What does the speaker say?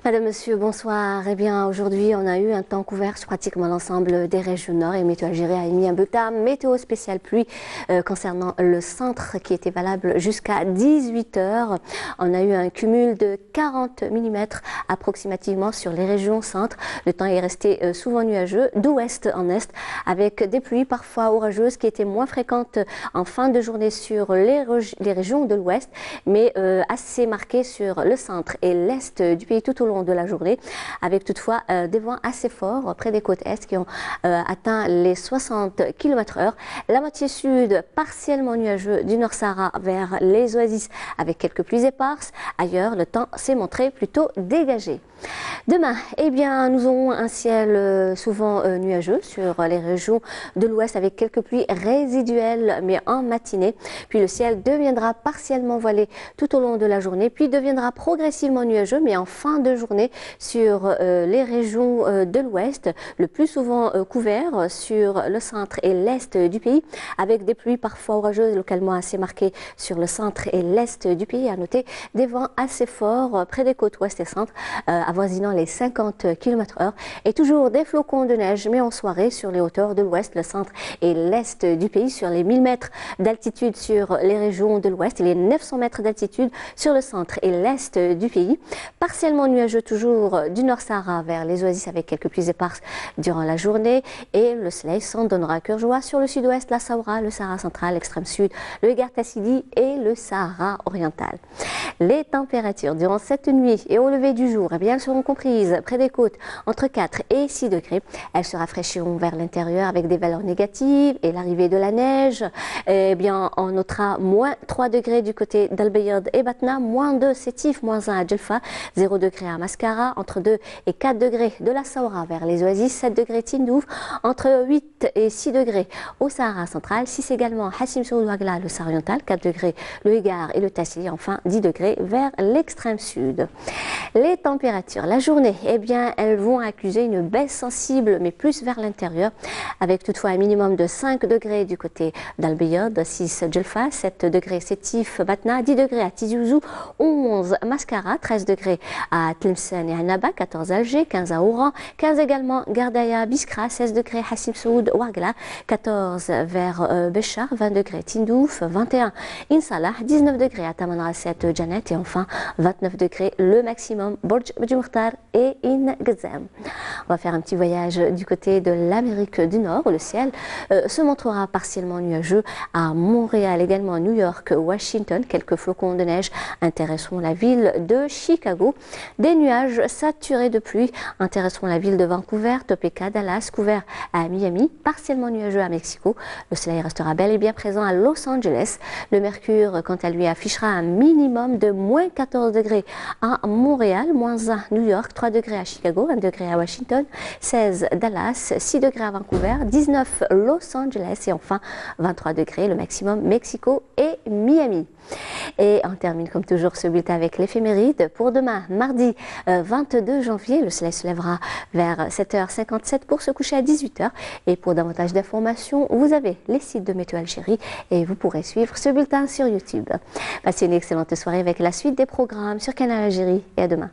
Madame, Monsieur, bonsoir. Eh bien, aujourd'hui, on a eu un temps couvert sur pratiquement l'ensemble des régions nord et Météo Algérie a émis un bulletin météo spécial pluie concernant le centre qui était valable jusqu'à 18 h. On a eu un cumul de 40 mm approximativement sur les régions centre. Le temps est resté souvent nuageux d'ouest en est avec des pluies parfois orageuses qui étaient moins fréquentes en fin de journée sur les régions de l'ouest, mais assez marquées sur le centre et l'est du pays tout au long de la journée, avec toutefois des vents assez forts près des côtes est qui ont atteint les 60 km/h. La moitié sud partiellement nuageux du Nord Sahara vers les oasis avec quelques pluies éparses. Ailleurs, le temps s'est montré plutôt dégagé. Demain, eh bien, nous aurons un ciel souvent nuageux sur les régions de l'ouest avec quelques pluies résiduelles mais en matinée. Puis le ciel deviendra partiellement voilé tout au long de la journée, puis deviendra progressivement nuageux mais en fin de journée sur les régions de l'ouest, le plus souvent couvert sur le centre et l'est du pays avec des pluies parfois orageuses localement assez marquées sur le centre et l'est du pays. À noter des vents assez forts près des côtes ouest et centre avoisinant les 50 km/h et toujours des flocons de neige mais en soirée sur les hauteurs de l'ouest, le centre et l'est du pays sur les 1000 mètres d'altitude sur les régions de l'ouest et les 900 mètres d'altitude sur le centre et l'est du pays. Partiellement nuageux toujours du Nord Sahara vers les oasis avec quelques pluies éparses durant la journée et le soleil s'en donnera à cœur joie sur le sud-ouest, la Saoura, le Sahara central, l'extrême sud, le Egart Tassili et le Sahara oriental. Les températures durant cette nuit et au lever du jour, eh bien, elles seront comprises près des côtes entre 4 et 6 degrés. Elles se rafraîchiront vers l'intérieur avec des valeurs négatives et l'arrivée de la neige. Eh bien, on notera moins 3 degrés du côté d'Al Bayad et Batna, moins 2 Sétif, moins 1 à Djelfa, 0 degrés à Mascara, entre 2 et 4 degrés de la Saoura vers les oasis, 7 degrés Tindouf, entre 8 et 6 degrés au Sahara central, 6 également Hassim Soud Ouagla, le Sahara oriental, 4 degrés le Egart et le Tassili, enfin 10 degrés vers l'extrême sud. Les températures, la journée, eh bien, elles vont accuser une baisse sensible, mais plus vers l'intérieur, avec toutefois un minimum de 5 degrés du côté d'Al Bayad, 6 Djelfa, 7 degrés Sétif, Batna, 10 degrés à Tizi Ouzou, 11 Mascara, 13 degrés à Tlemcen et Annaba, 14 Alger, 15 à Oran, 15 également Gardaya, Biskra, 16 degrés Hassim Soud, Ouagla, 14 vers Béchar, 20 degrés Tindouf, 21 Insalah, 19 degrés à Tamanrasset, Janet et enfin 29 degrés le maximum Borj Bdjimokhtar et In Gazem. On va faire un petit voyage du côté de l'Amérique du Nord où le ciel se montrera partiellement nuageux à Montréal, également à New York, Washington. Quelques flocons de neige intéresseront la ville de Chicago. Des nuages saturés de pluie intéresseront la ville de Vancouver, Topeka, Dallas, couvert à Miami, partiellement nuageux à Mexico. Le soleil restera bel et bien présent à Los Angeles. Le mercure, quant à lui, affichera un minimum de moins 14 degrés à Montréal, moins 1 New York, 3 degrés à Chicago, 1 degré à Washington, 16 Dallas, 6 degrés à Vancouver, 19 Los Angeles et enfin 23 degrés le maximum Mexico et Miami. Et on termine comme toujours ce bulletin avec l'éphéméride. Pour demain, mardi 22 janvier, le soleil se lèvera vers 7h57 pour se coucher à 18 h. Et pour davantage d'informations, vous avez les sites de Météo Algérie et vous pourrez suivre ce bulletin sur YouTube. Passez une excellente soirée avec la suite des programmes sur Canal Algérie et à demain.